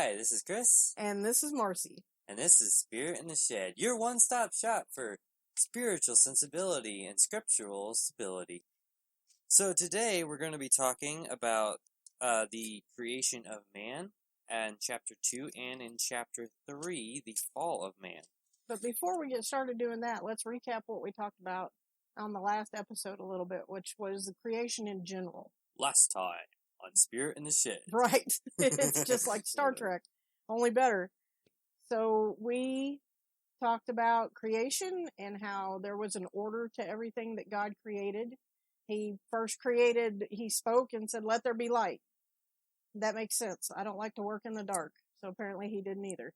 Hi, this is Chris. And this is Marcy. And this is Spirit in the Shed, your one-stop shop for spiritual sensibility and scriptural stability. So today we're going to be talking about the creation of man in chapter 2 and in chapter 3, the fall of man. But before we get started doing that, let's recap what we talked about on the last episode a little bit, which was the creation in general. Last time on Spirit in the Shed. Right. It's just like Star Trek, only better. So we talked about creation and how there was an order to everything that God created. He first created, he spoke and said, "Let there be light." That makes sense. I don't like to work in the dark. So apparently he didn't either.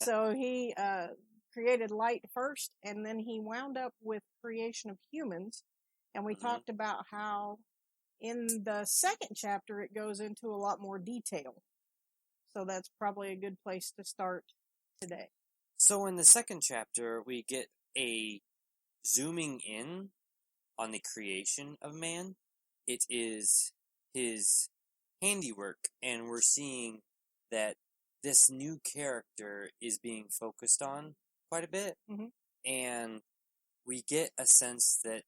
So he created light first, and then he wound up with creation of humans. And we talked about how in the second chapter it goes into a lot more detail. So that's probably a good place to start today. So in the second chapter, we get a zooming in on the creation of man. It is his handiwork, and we're seeing that this new character is being focused on quite a bit. Mm-hmm. And we get a sense that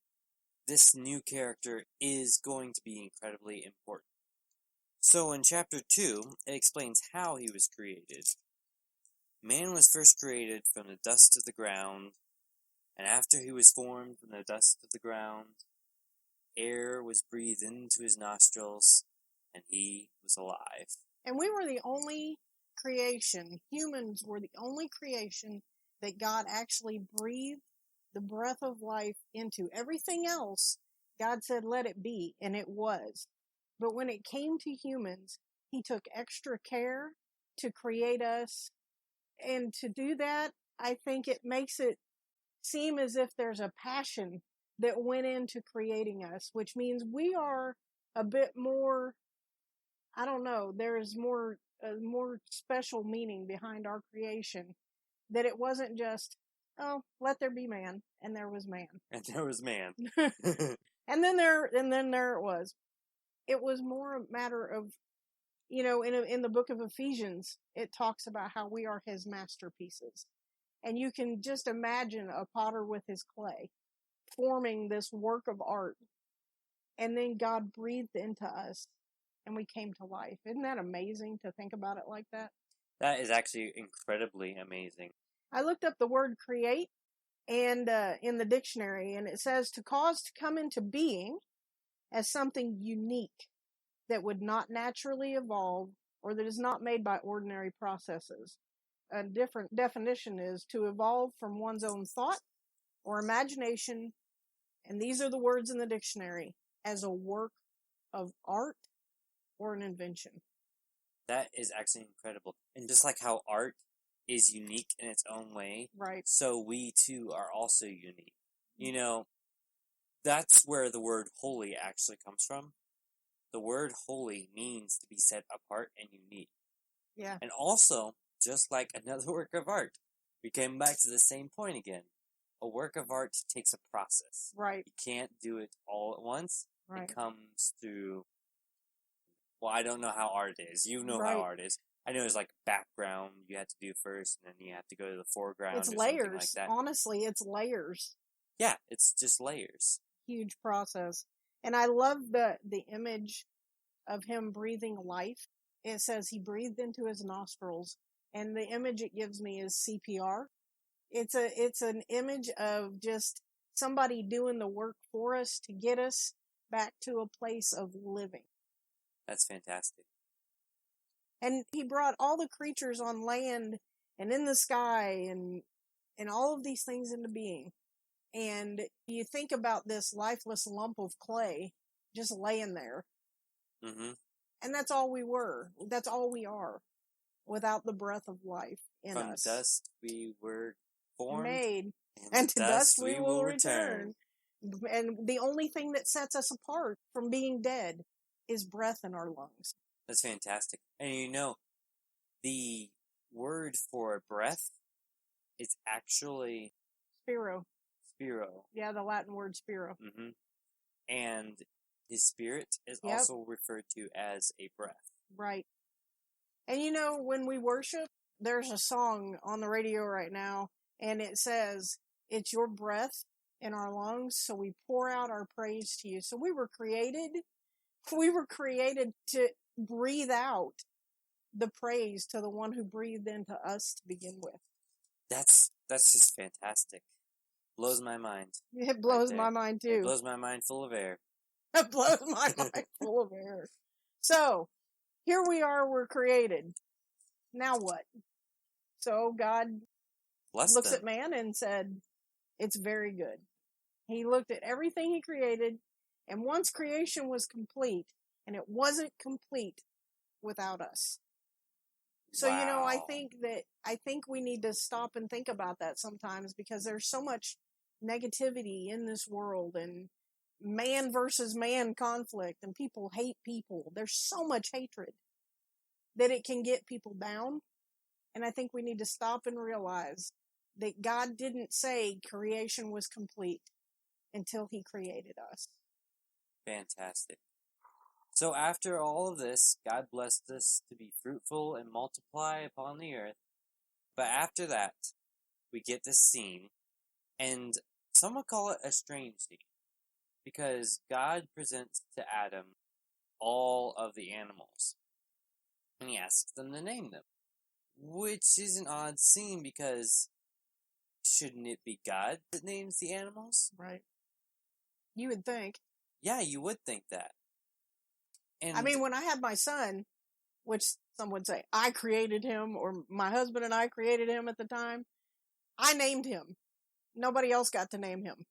this new character is going to be incredibly important. So in chapter 2, it explains how he was created. Man was first created from the dust of the ground, and after he was formed from the dust of the ground, air was breathed into his nostrils, and he was alive. And we were the only creation, humans were the only creation that God actually breathed the breath of life into. Everything else, God said, "Let it be," and it was. But when it came to humans, he took extra care to create us. And to do that, I think it makes it seem as if there's a passion that went into creating us, which means we are a bit more, I don't know, there's more special meaning behind our creation, that it wasn't just, "Oh, let there be man," and there was man. And there was man. and then there it was. It was more a matter of, you know, in the book of Ephesians, it talks about how we are his masterpieces. And you can just imagine a potter with his clay forming this work of art. And then God breathed into us and we came to life. Isn't that amazing to think about it like that? That is actually incredibly amazing. I looked up the word create and in the dictionary, and it says to cause to come into being as something unique that would not naturally evolve or that is not made by ordinary processes. A different definition is to evolve from one's own thought or imagination, and these are the words in the dictionary, as a work of art or an invention. That is actually incredible. And just like how art is unique in its own way, right? So we too are also unique. You know, that's where the word holy actually comes from. The word holy means to be set apart and unique. Yeah. And also, just like another work of art, we came back to the same point again. A work of art takes a process. Right. You can't do it all at once. Right. It comes through, well, I don't know how art is. You know right. how art is. I know there's like background you have to do first, and then you have to go to the foreground. It's or layers. Something like that. Honestly, it's layers. Yeah, it's just layers. Huge process. And I love the image of him breathing life. It says he breathed into his nostrils, and the image it gives me is CPR. It's an image of just somebody doing the work for us to get us back to a place of living. That's fantastic. And he brought all the creatures on land and in the sky and all of these things into being. And you think about this lifeless lump of clay just laying there. Mm-hmm. And that's all we were. That's all we are without the breath of life in us. From dust we were formed. Made. And to dust we will return. And the only thing that sets us apart from being dead is breath in our lungs. That's fantastic. And you know, the word for breath is actually Spiro. Yeah, the Latin word spiro. Mm-hmm. And his spirit is also referred to as a breath. Right. And you know, when we worship, there's a song on the radio right now, and it says, it's your breath in our lungs, so we pour out our praise to you. So we were created to breathe out the praise to the one who breathed into us to begin with. That's just fantastic. Blows my mind. It blows my mind too. It blows my mind full of air. It blows my mind full of air. So, here we are, we're created. Now what? So God looks at man and said, it's very good. He looked at everything he created, and once creation was complete, and it wasn't complete without us. So, wow. you know, I think we need to stop and think about that sometimes, because there's so much negativity in this world, and man versus man conflict, and people hate people. There's so much hatred that it can get people down. And I think we need to stop and realize that God didn't say creation was complete until he created us. Fantastic. So after all of this, God blessed us to be fruitful and multiply upon the earth. But after that, we get this scene, and some would call it a strange scene, because God presents to Adam all of the animals, and he asks them to name them, which is an odd scene, because shouldn't it be God that names the animals? Right. You would think. Yeah, you would think that. And I mean, when I had my son, which some would say I created him, or my husband and I created him at the time, I named him. Nobody else got to name him.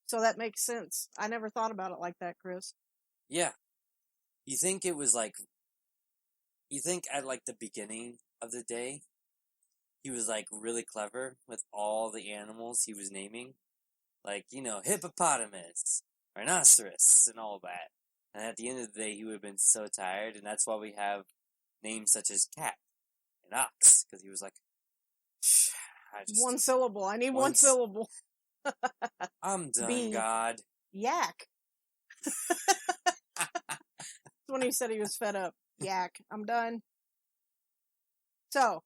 So that makes sense. I never thought about it like that, Chris. Yeah. You think at like the beginning of the day, he was like really clever with all the animals he was naming. Like, you know, hippopotamus, rhinoceros, and all that. And at the end of the day, he would have been so tired, and that's why we have names such as cat and ox, because he was like, one syllable. I need one syllable. I'm done, God. Yak. That's when he said he was fed up. Yak. I'm done. So,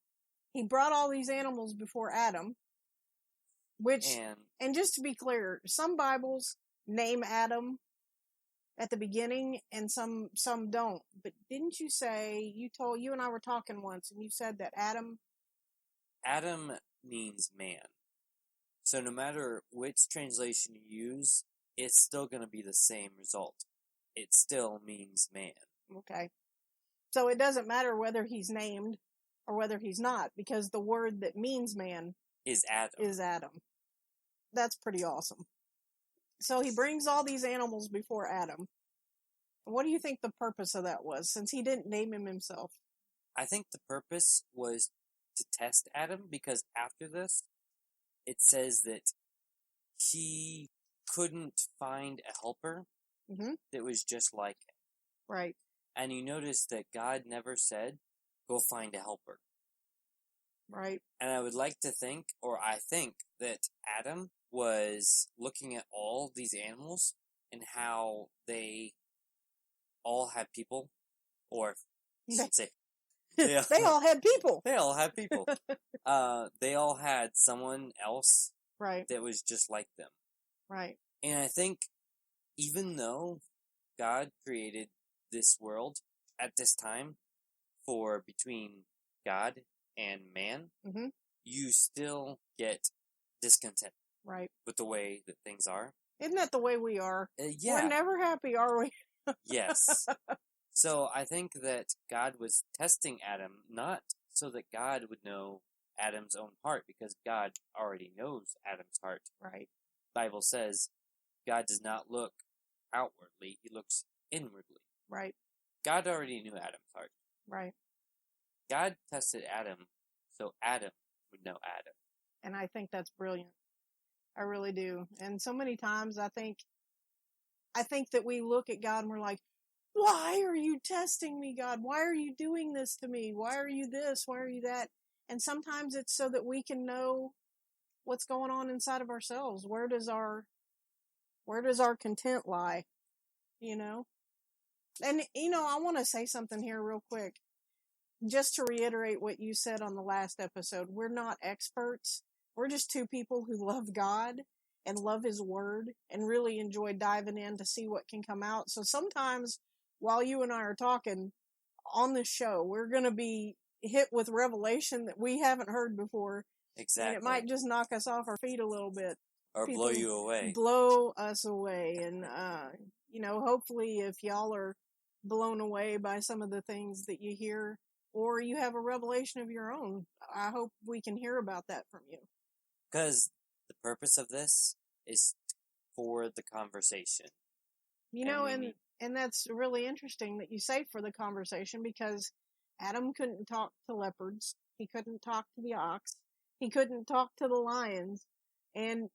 he brought all these animals before Adam, and just to be clear, some Bibles name Adam at the beginning, and some don't. But didn't you say, you and I were talking once, and you said that Adam means man. So no matter which translation you use, it's still going to be the same result. It still means man. Okay. So it doesn't matter whether he's named or whether he's not, because the word that means man is Adam. That's pretty awesome. So he brings all these animals before Adam. What do you think the purpose of that was, since he didn't name him himself? I think the purpose was to test Adam, because after this, it says that he couldn't find a helper that was just like him. Right. And you notice that God never said, go find a helper. Right. And I would like to think, or I think, that Adam was looking at all these animals and how they all had people, or I should say, they all had people. They all had people. They all had someone else that was just like them. Right. And I think even though God created this world at this time for between God and man, you still get discontent with the way that things are. Isn't that the way we are? Yeah. We're never happy, are we? Yes. So I think that God was testing Adam, not so that God would know Adam's own heart, because God already knows Adam's heart. Right. The Bible says God does not look outwardly, he looks inwardly. Right. God already knew Adam's heart. Right. God tested Adam so Adam would know Adam. And I think that's brilliant. I really do. And so many times I think that we look at God and we're like, why are you testing me, God? Why are you doing this to me? Why are you this? Why are you that? And sometimes it's so that we can know what's going on inside of ourselves. Where does our content lie? You know? And, you know, I want to say something here real quick. just to reiterate what you said on the last episode, we're not experts. We're just two people who love God and love His Word and really enjoy diving in to see what can come out. So sometimes while you and I are talking on this show, we're going to be hit with revelation that we haven't heard before. Exactly. And it might just knock us off our feet a little bit. Or blow you away. Blow us away. And, hopefully if y'all are blown away by some of the things that you hear, or you have a revelation of your own, I hope we can hear about that from you. Because the purpose of this is for the conversation. And that's really interesting that you say for the conversation, because Adam couldn't talk to leopards. He couldn't talk to the ox. He couldn't talk to the lions. And,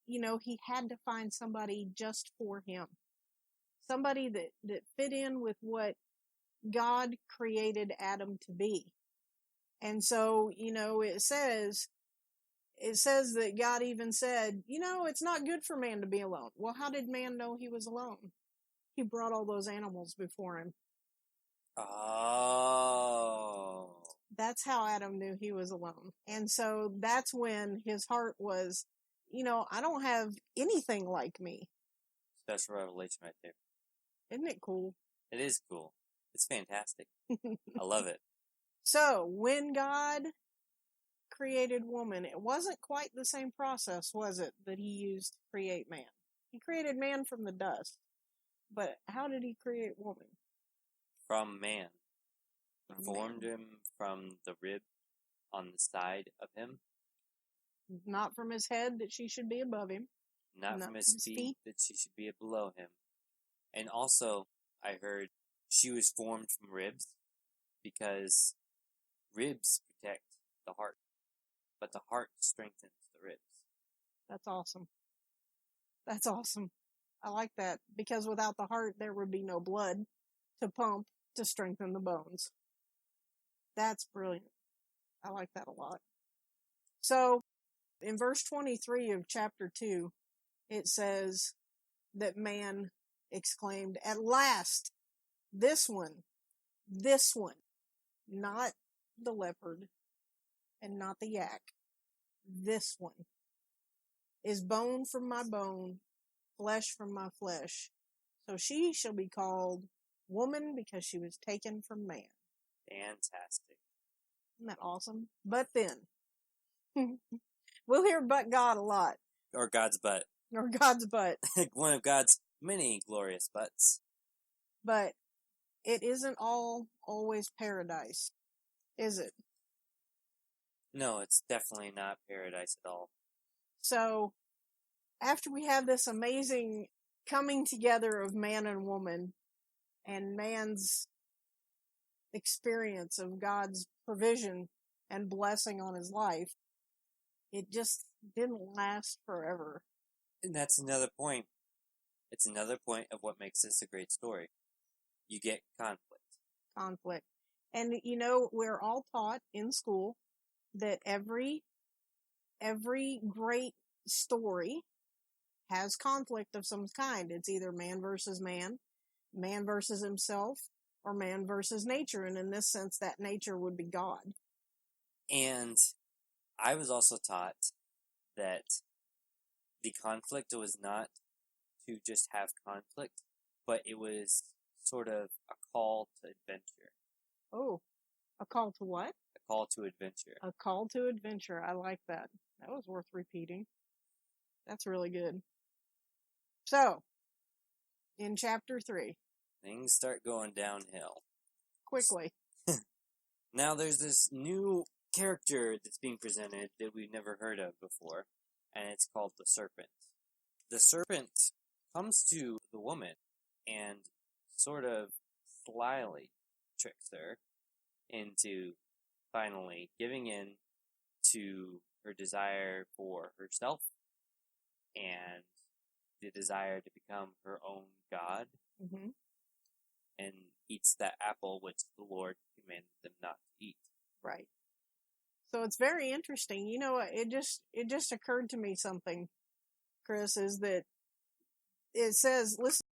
he had to find somebody just for him. Somebody that fit in with what God created Adam to be. And so, it says that God even said, it's not good for man to be alone. Well, how did man know he was alone? He brought all those animals before him. Oh. That's how Adam knew he was alone. And so that's when his heart was, I don't have anything like me. Special revelation right there. Isn't it cool? It is cool. It's fantastic. I love it. So, when God created woman, it wasn't quite the same process, was it, that He used to create man? He created man from the dust. But how did He create woman? From man. He formed him from the rib on the side of him. Not from his head, that she should be above him. Not from his feet, that she should be below him. And also, I heard she was formed from ribs because ribs protect the heart, but the heart strengthens the ribs. That's awesome. That's awesome. I like that, because without the heart, there would be no blood to pump to strengthen the bones. That's brilliant. I like that a lot. So, in verse 23 of chapter 2, it says that man exclaimed, "At last, this one, not the leopard and not the yak, this one is bone from my bone, flesh from my flesh. So she shall be called woman, because she was taken from man." Fantastic. Isn't that awesome? But then, we'll hear "but God" a lot. Or God's butt. Or God's butt. One of God's many glorious butts. But it isn't always paradise, is it? No, it's definitely not paradise at all. So, after we have this amazing coming together of man and woman, and man's experience of God's provision and blessing on his life, it just didn't last forever. And that's another point. It's another point of what makes this a great story. You get conflict. And, we're all taught in school that every great story has conflict of some kind. It's either man versus man versus himself, or man versus nature. And in this sense, that nature would be God. And I was also taught that the conflict was not to just have conflict, but it was sort of a call to adventure. Oh, a call to what? A call to adventure. A call to adventure. I like that. That was worth repeating. That's really good. So, in chapter 3. Things start going downhill. Quickly. Now there's this new character that's being presented that we've never heard of before, and it's called the serpent. The serpent comes to the woman and sort of slyly tricks her into finally giving in to her desire for herself and the desire to become her own God, and eats that apple which the Lord commanded them not to eat. Right. So it's very interesting. It just occurred to me something, Chris, is that it says, listen,